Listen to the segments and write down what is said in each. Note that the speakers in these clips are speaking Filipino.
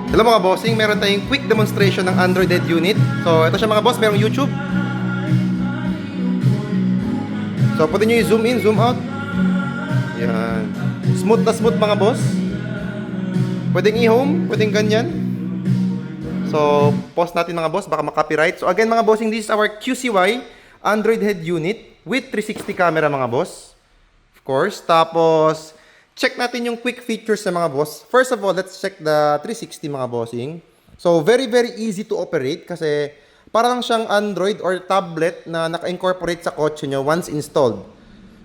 Hello mga bossing, meron tayong quick demonstration ng Android head unit. So ito siya mga boss, merong YouTube. So pwede nyo i-zoom in, zoom out. Yan. Smooth na smooth mga boss. Pwedeng i-home, pwedeng ganyan. So pause natin mga boss, baka makapiright. So again mga bossing, this is our QCY Android head unit with 360 camera mga boss. Of course, tapos check natin yung quick features sa mga boss. First of all, let's check the 360 mga bossing. So, very easy to operate kasi para lang siyang Android or tablet na naka-incorporate sa kotse nyo once installed.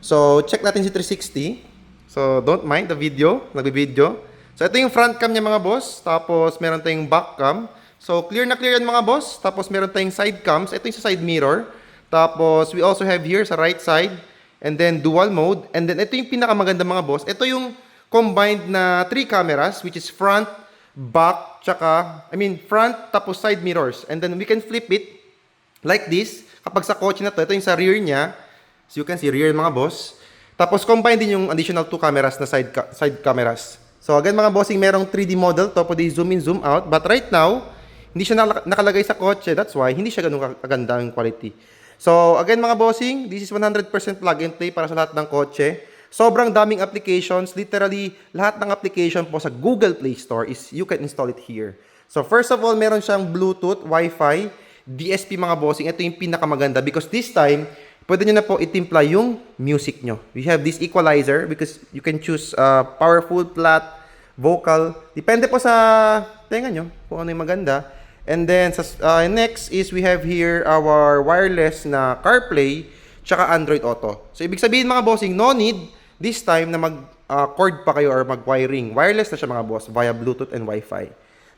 So, check natin si 360. So, don't mind the video, nagbi-video. So, ito yung front cam niya mga boss. Tapos, meron tayong back cam. So, clear na clear yan mga boss. Tapos, meron tayong side cams. Ito yung sa side mirror. Tapos, we also have here sa right side. And then dual mode. And then ito yung pinakamaganda mga boss. Ito yung combined na 3 cameras which is front, back, front tapos side mirrors. And then we can flip it like this. Kapag sa kotse na to, ito yung sa rear niya. So you can see rear mga boss. Tapos combined din yung additional 2 cameras na side cameras. So again mga bossing, merong 3D model to, pwede zoom in, zoom out. But right now, hindi siya nakalagay sa kotse. That's why hindi siya ganun kaganda yung quality. So, again mga bossing, this is 100% plug and play para sa lahat ng kotse. Sobrang daming applications. Literally, lahat ng application po sa Google Play Store is you can install it here. So, first of all, meron siyang Bluetooth, Wi-Fi, DSP mga bossing. Ito yung pinakamaganda because this time, pwede nyo na po itimpla yung music nyo. We have this equalizer because you can choose powerful, flat, vocal. Depende po sa tenga nyo kung ano yung maganda. And then, next is we have here our wireless na CarPlay tsaka Android Auto. So, ibig sabihin mga bossing, no need this time na mag-cord pa kayo or mag-wiring. Wireless na siya mga boss via Bluetooth and Wi-Fi.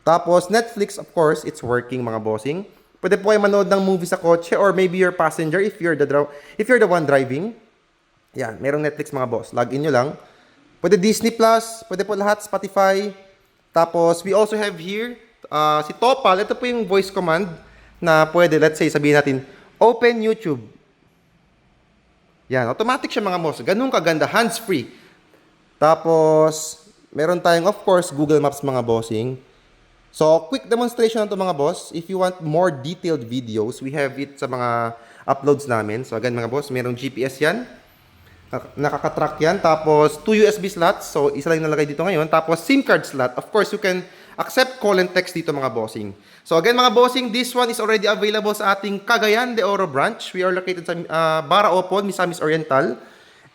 Tapos, Netflix, of course, it's working mga bossing. Pwede po kayo manood ng movie sa kotse or maybe your passenger if you're the one driving. Yan, merong Netflix mga boss. Login nyo lang. Pwede Disney Plus, pwede po lahat, Spotify. Tapos, we also have here si Topal, ito po yung voice command na pwede, let's say, sabihin natin, open YouTube. Yan, automatic siya mga boss. Ganun kaganda, hands-free. Tapos, meron tayong, of course, Google Maps mga bossing. So, quick demonstration na ito mga boss. If you want more detailed videos, we have it sa mga uploads namin. So, again mga boss, merong GPS yan. Nakaka-track yan. Tapos, 2 USB slots. So, isa lang nalagay dito ngayon. Tapos, SIM card slot. Of course, you can accept call and text dito mga bossing. So again mga bossing, this one is already available sa ating Cagayan de Oro branch. We are located sa Baraopon, Misamis Oriental.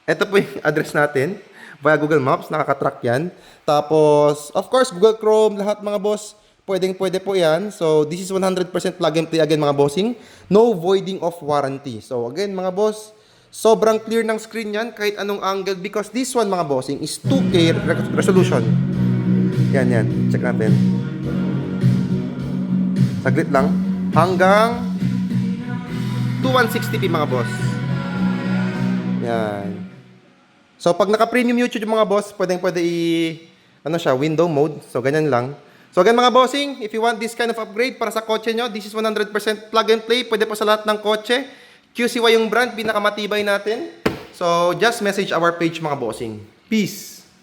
Ito po yung address natin via Google Maps, nakaka-track yan. Tapos, of course, Google Chrome, lahat mga boss, pwede po yan. So this is 100% plug and play again mga bossing. No voiding of warranty. So again mga boss, sobrang clear ng screen yan kahit anong angle because this one mga bossing is 2K resolution. Yan. Check natin. Saglit lang. Hanggang 2160p mga boss. Yan. So, pag naka-premium YouTube yung mga boss, pwede window mode. So, ganyan lang. So, again mga bossing, if you want this kind of upgrade para sa kotse nyo, this is 100% plug and play. Pwede po sa lahat ng kotse. QCY yung brand, pinakamatibay natin. So, just message our page mga bossing. Peace!